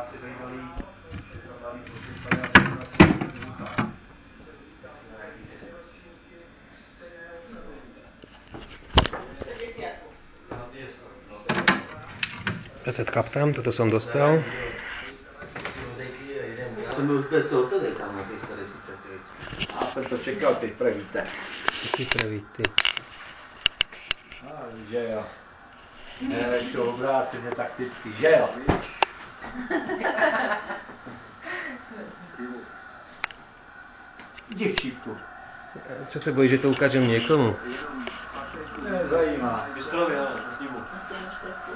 práci bývalý fotbal. Reset kaptám, toto som dostal. Jsem byl bez toho tady tam na těch 40 let. Já jsem to čekal, teď pravíte. Ty pravíte. Že jo. Ne, to obráceně takticky, že jo. Jdi k šípku. Čo se bojíš, že to ukážem niekomu? Nezajímá. Bystrově, ale proti mu.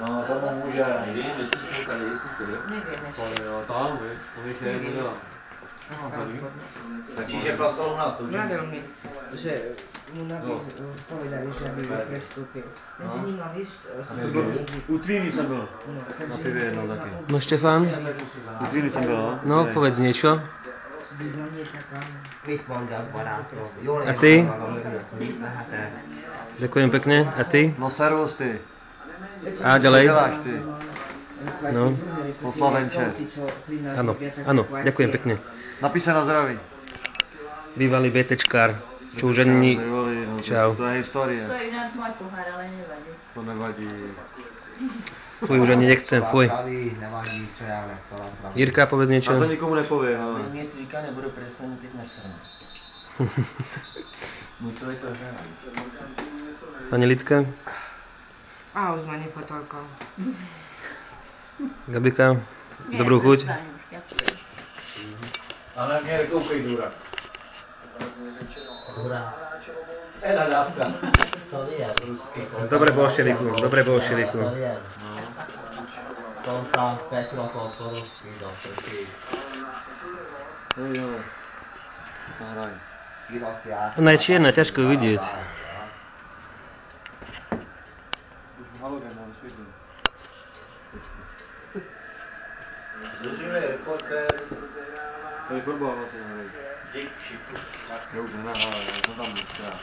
No, tomu může. Nevím, jestli jsou tady, jestli tady. Nevím ještě. Tam, víš, to bych je nedělal. Stačí, že plastal u nás, to už je. Vravil mi, že mu povedali, že by prestúpil. Mezi nima, víš, to byl U Tvíny jsem byl. Na pivě jednou taky. No Štefán? U Tvíny jsem byl, no. No, povedz niečo. Mit mondjak, barátom? Jól A ty? érzem magam, mit lehetek? Ďakujem pekne. A ty? No servus ty. A Co ďalej? děláš ty? No. Po Slovenče. Áno, áno, ďakujem pekne. Napíš se na zdraví. Bývalý BTčkár. Čo už ani... Bývalý, no, Čau. To je historie. To je ináč môj pohár, ale nevadí. To nevadí. Fuj, už ani nechcem, fuj. Praví, nevadí, čo ja lektorám praví. Jirka, povedz niečo. A to nikomu nepovím, ale. Mě si říká, nebudu presně teď nesrný. Můj celý prohrávají. Pani Lidka, A už ma nefotelka. Gabika, dobrú chuť. A na mě nekoukej, Dura. Hurá. Nadávka. To viem, ruský. Dobre bolševiku, dobre bolševiku. To viem. Som sa 5 rokov po rusky do Čechy. Jo. Nahraj. Ona je čierna, ťažko ju vidieť. Halogen, mám světlo. Zužíme reportér. To je fotbal vlastně nahraj. Jdi k šípku. Já už nenahraju, já jsem tam nechtěl.